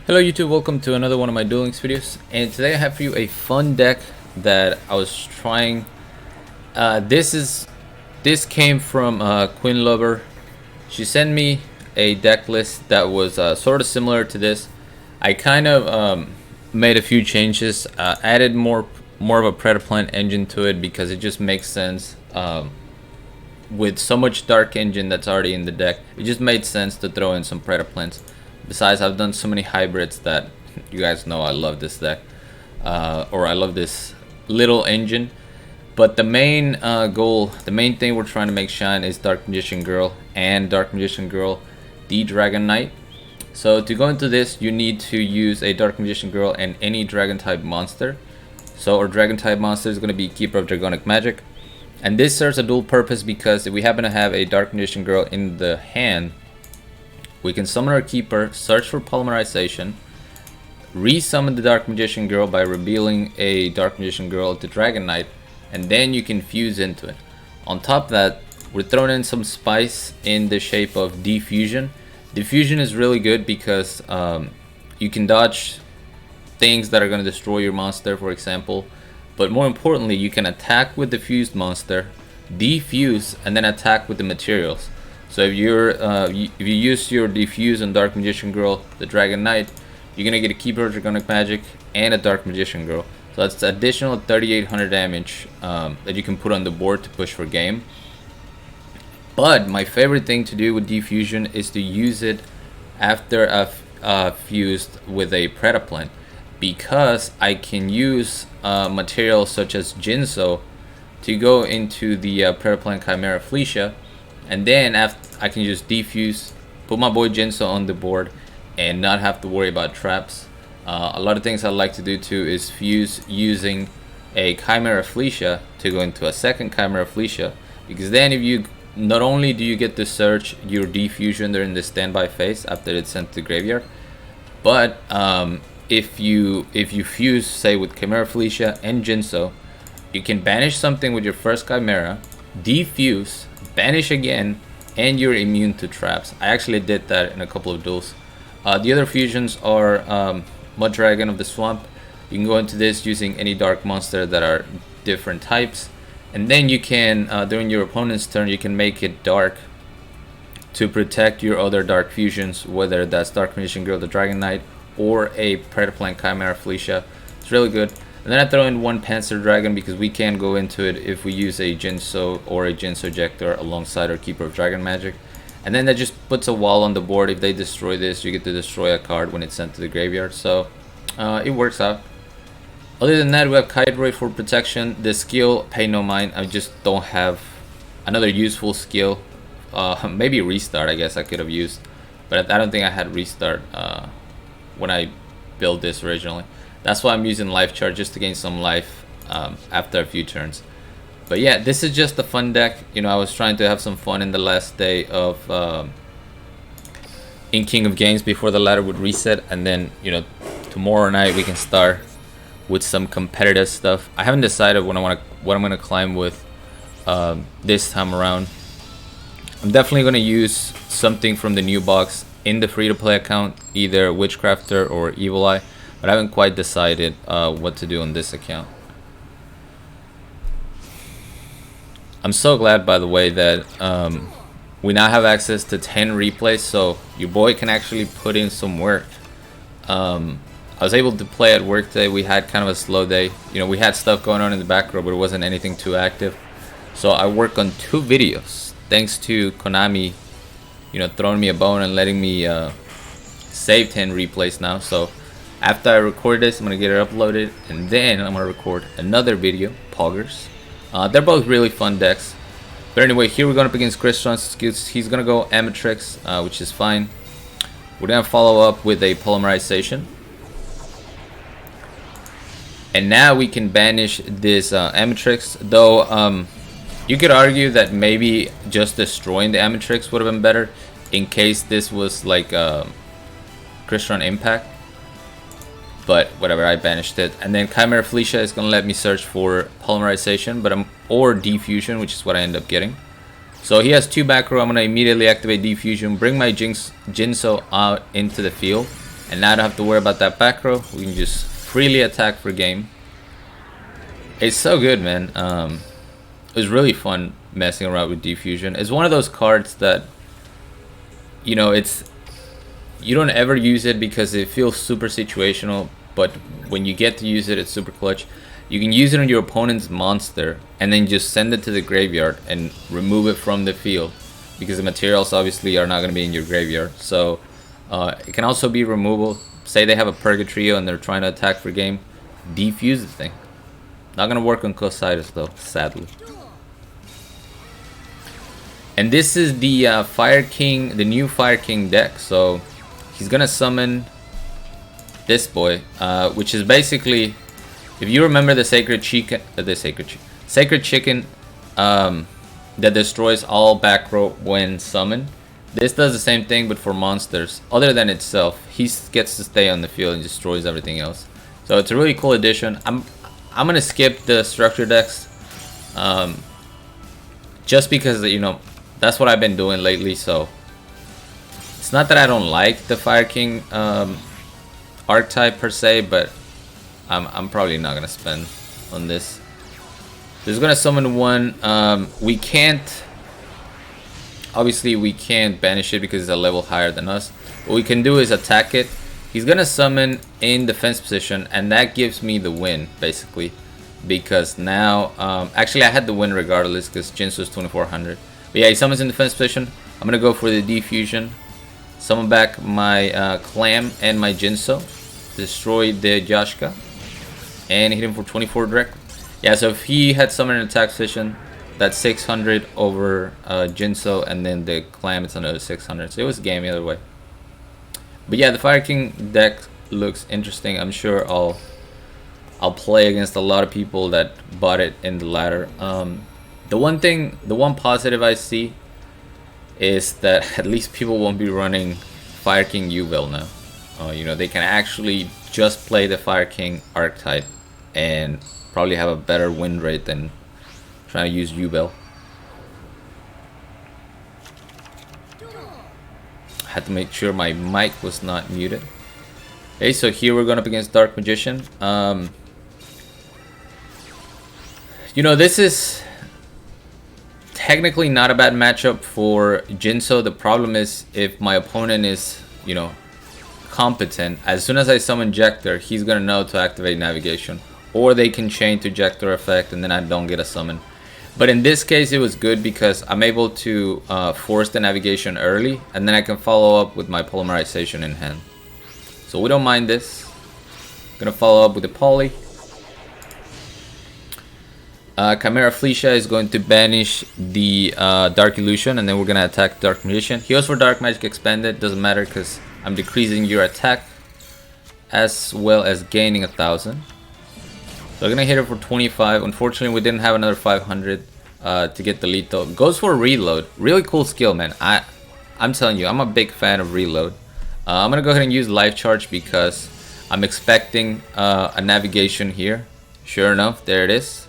Hello YouTube, welcome to another one of my Duel Links videos, and today I have for you a fun deck that I was trying. This came from Queen Lover. She sent me a deck list that was sort of similar to this. I kind of made a few changes, added more of a Predaplant engine to it because it just makes sense. With so much Dark Engine that's already in the deck, it just made sense to throw in some Predaplants. Besides, I've done so many hybrids that you guys know I love this deck, or I love this little engine. But the main goal, the main thing we're trying to make shine is Dark Magician Girl and Dark Magician Girl, the Dragon Knight. So to go into this, you need to use a Dark Magician Girl and any Dragon type monster. So our Dragon type monster is going to be Keeper of Dragonic Magic. And this serves a dual purpose because if we happen to have a Dark Magician Girl in the hand, we can summon our Keeper, search for Polymerization, re-summon the Dark Magician Girl by revealing a Dark Magician Girl to Dragon Knight, and then you can fuse into it. On top of that, we're throwing in some spice in the shape of Defusion. Defusion is really good because you can dodge things that are going to destroy your monster, for example. But more importantly, you can attack with the fused monster, defuse, and then attack with the materials. So if you use your Defuse on Dark Magician Girl, the Dragon Knight, you're gonna get a Keeper of Dragonic Magic and a Dark Magician Girl. So that's additional 3,800 damage that you can put on the board to push for game. But my favorite thing to do with Defusion is to use it after I've fused with a Predaplant, because I can use materials such as Jinso to go into the Predaplant Chimera Fleecia. And then after, I can just defuse, put my boy Jinso on the board, and not have to worry about traps. A lot of things I like to do too is fuse using a Chimera Fleecia to go into a second Chimera Fleecia, because then if you not only do you get to search your Defusion during the standby phase after it's sent to the graveyard, but if you fuse, say, with Chimera Fleecia and Jinso, you can banish something with your first Chimera, defuse, banish again, and you're immune to traps. I actually did that in a couple of duels. The other fusions are Mud Dragon of the Swamp. You can go into this using any dark monster that are different types, and then you can during your opponent's turn you can make it dark to protect your other dark fusions, whether that's Dark Magician Girl, the Dragon Knight, or a Predaplant Chimera Fleecia. It's really good. And then I throw in one Panzer Dragon because we can go into it if we use a Jinso or a Jinso Ejector alongside our Keeper of Dragon Magic. And then that just puts a wall on the board. If they destroy this, you get to destroy a card when it's sent to the graveyard. So it works out. Other than that, we have Kite Ray for protection. The skill, pay no mind. I just don't have another useful skill. Maybe Restart, I guess I could have used. But I don't think I had Restart when I built this originally. That's why I'm using Life Charge, just to gain some life after a few turns. But yeah, this is just a fun deck. You know, I was trying to have some fun in the last day of in King of Games before the ladder would reset, and then, you know, tomorrow night we can start with some competitive stuff. I haven't decided what I'm gonna climb with this time around. I'm definitely gonna use something from the new box in the free-to-play account, either Witchcrafter or Evil Eye. But I haven't quite decided what to do on this account. I'm so glad, by the way, that we now have access to 10 replays, so your boy can actually put in some work. I was able to play at work today. We had kind of a slow day. You know, we had stuff going on in the background, but it wasn't anything too active. So I worked on 2 videos, thanks to Konami, you know, throwing me a bone and letting me save 10 replays now. So after I record this, I'm going to get it uploaded, and then I'm going to record another video, Poggers. They're both really fun decks. But anyway, here we're going up against Crystron. He's going to go Amatrix, which is fine. We're going to follow up with a Polymerization. And now we can banish this Amatrix, though you could argue that maybe just destroying the Amatrix would have been better in case this was like Crystron Impact. But whatever, I banished it. And then Chimera Fleecia is going to let me search for Polymerization, or Defusion, which is what I end up getting. So he has 2 back row. I'm going to immediately activate Defusion, bring my Jinso out into the field. And now I don't have to worry about that back row. We can just freely attack for game. It's so good, man. It was really fun messing around with Defusion. It's one of those cards that, you know, you don't ever use it because it feels super situational, but when you get to use it, it's super clutch. You can use it on your opponent's monster and then just send it to the graveyard and remove it from the field, because the materials obviously are not going to be in your graveyard. So it can also be removable. Say they have a Purgatrio and they're trying to attack for game, defuse the thing. Not going to work on Cositis though, sadly. And this is the Fire King, the new Fire King deck. So he's gonna summon this boy, which is basically, if you remember the Sacred Chicken, Sacred Chicken that destroys all back row when summoned. This does the same thing, but for monsters. Other than itself, he gets to stay on the field and destroys everything else. So it's a really cool addition. I'm gonna skip the structure decks, just because, you know, that's what I've been doing lately. So it's not that I don't like the Fire King archetype per se, but I'm probably not gonna spend on this. There's gonna summon one. We can't, obviously we can't banish it because it's a level higher than us. What we can do is attack it. He's gonna summon in defense position, and that gives me the win basically, because now actually I had the win regardless because Jinso's 2400. But yeah, he summons in defense position. I'm gonna go for the Defusion, summon back my Clam and my Jinso, destroy the Yashka, and hit him for 24 direct. Yeah, so if he had summoned in attack position, that's 600 over Jinso, and then the Clam, it's another 600. So it was a game either way. But yeah, the Fire King deck looks interesting. I'm sure I'll play against a lot of people that bought it in the ladder. The one positive I see is that at least people won't be running Fire King Duel now. You know, they can actually just play the Fire King archetype and probably have a better win rate than trying to use Duel. Had to make sure my mic was not muted. Okay, so here we're going up against Dark Magician. You know, this is technically not a bad matchup for Jinso. The problem is if my opponent is, you know, competent, as soon as I summon Jector, he's gonna know to activate navigation, or they can chain to Jector effect and then I don't get a summon. But in this case it was good because I'm able to force the navigation early, and then I can follow up with my polymerization in hand. So we don't mind this. Gonna follow up with the poly. Chimera Fleecia is going to banish the Dark Illusion, and then we're going to attack Dark Magician. He goes for Dark Magic Expanded, doesn't matter because I'm decreasing your attack as well as gaining 1,000. So I'm going to hit her for 25. Unfortunately, we didn't have another 500 to get the lethal. Goes for Reload. Really cool skill, man. I'm telling you, I'm a big fan of Reload. I'm going to go ahead and use Life Charge because I'm expecting a navigation here. Sure enough, there it is.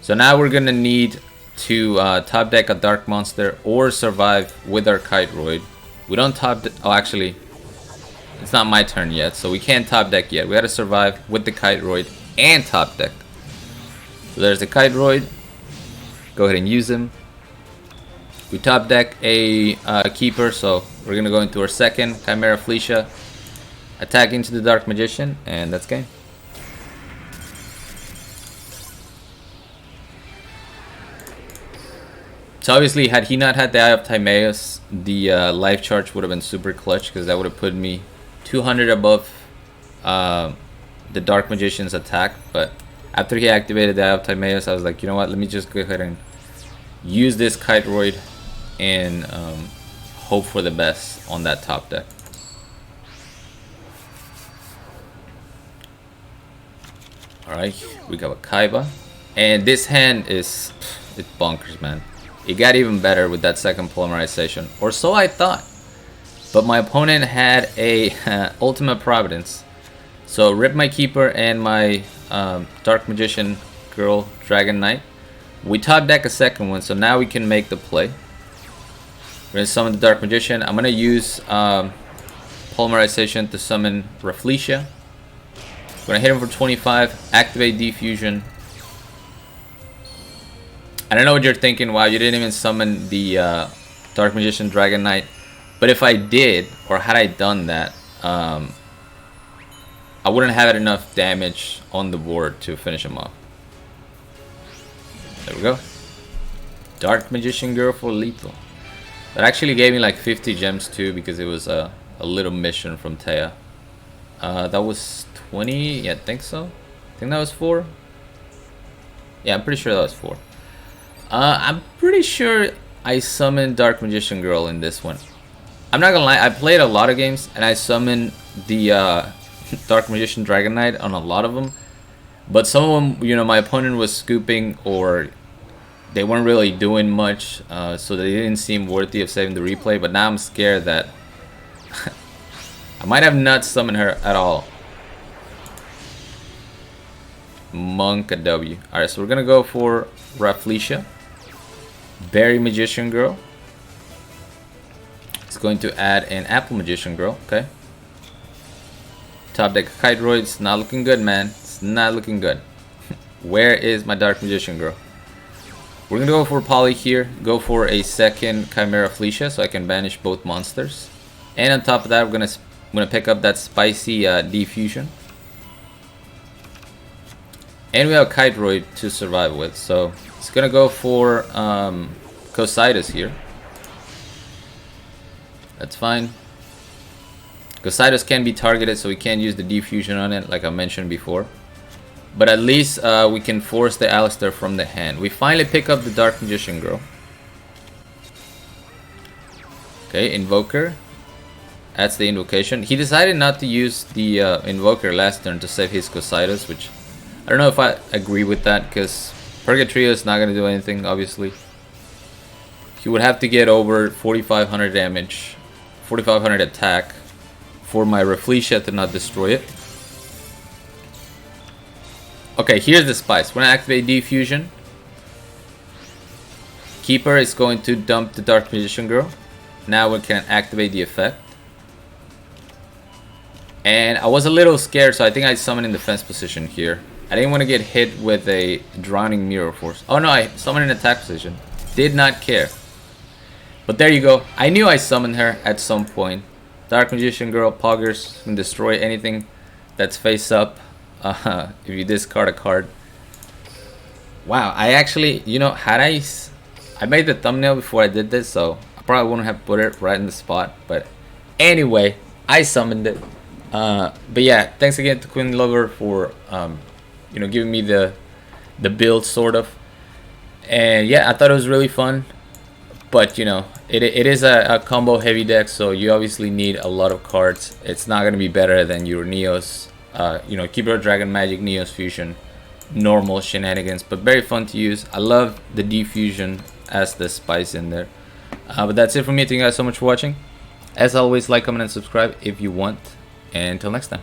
So now we're gonna need to top deck a dark monster or survive with our Kiteroid. We don't oh, actually, it's not my turn yet, so we can't top deck yet. We gotta survive with the Kiteroid and top deck. So there's the Kiteroid. Go ahead and use him. We top deck a Keeper, so we're gonna go into our second Chimera Fleecia, attack into the Dark Magician, and that's game. So obviously, had he not had the Eye of Timaeus, the life charge would have been super clutch because that would have put me 200 above the Dark Magician's attack. But after he activated the Eye of Timaeus, I was like, you know what? Let me just go ahead and use this Kiteroid and hope for the best on that top deck. All right, we got a Kaiba, and this hand is it's bonkers, man. It got even better with that second polymerization, or so I thought. But my opponent had a Ultimate Providence. So rip my Keeper and my Dark Magician Girl Dragon Knight. We top deck a second one, so now we can make the play. We're gonna summon the Dark Magician. I'm gonna use Polymerization to summon Rafflesia. Gonna hit him for 25, activate Defusion. I don't know what you're thinking, wow, you didn't even summon the Dark Magician Dragon Knight. But if I did, or had I done that, I wouldn't have had enough damage on the board to finish him off. There we go. Dark Magician Girl for lethal. That actually gave me like 50 gems too, because it was a little mission from Taya. That was 20, yeah, I think so. I think that was 4. Yeah, I'm pretty sure that was 4. I'm pretty sure I summoned Dark Magician Girl in this one. I'm not gonna lie, I played a lot of games and I summoned the Dark Magician Dragon Knight on a lot of them. But some of them, you know, my opponent was scooping or they weren't really doing much, so they didn't seem worthy of saving the replay. But now I'm scared that I might have not summoned her at all. Monk a W. Alright, so we're gonna go for Rafflesia. Berry Magician Girl. It's going to add an Apple Magician Girl, okay. Top deck Kiteroids, not looking good, man. It's not looking good. Where is my Dark Magician Girl? We're gonna go for Poly here, go for a second Chimera Flecia so I can banish both monsters. And on top of that, I'm gonna pick up that spicy Defusion. And we have Kiteroid to survive with, so it's gonna go for Cositus here. That's fine. Cositus can be targeted, so we can't use the Defusion on it, like I mentioned before. But at least we can force the Alistair from the hand. We finally pick up the Dark Magician Girl. Okay, Invoker. That's the invocation. He decided not to use the Invoker last turn to save his Cositus, which I don't know if I agree with that, because Purgatrio is not going to do anything, obviously. He would have to get over 4,500 damage, 4,500 attack for my Rafflesia to not destroy it. Okay, here's the spice. We're going to activate Defusion. Keeper is going to dump the Dark Magician Girl. Now we can activate the effect. And I was a little scared, so I think I summoned in defense position here. I didn't want to get hit with a Drowning Mirror Force. Oh no, I summoned in attack position. Did not care. But there you go. I knew I summoned her at some point. Dark Magician Girl, Poggers, can destroy anything that's face up if you discard a card. Wow, I actually, you know, had I made the thumbnail before I did this, so I probably wouldn't have put it right in the spot. But anyway, I summoned it. But yeah, thanks again to Queen Lover for you know, giving me the build sort of. And yeah, I thought it was really fun. But you know, it is a combo heavy deck, so you obviously need a lot of cards. It's not going to be better than your Neos, you know, Keeper of Dragon Magic, Neos Fusion, normal shenanigans, but very fun to use. I love the Defusion as the spice in there. But that's it for me. Thank you guys so much for watching. As always, like, comment, and subscribe if you want. And until next time.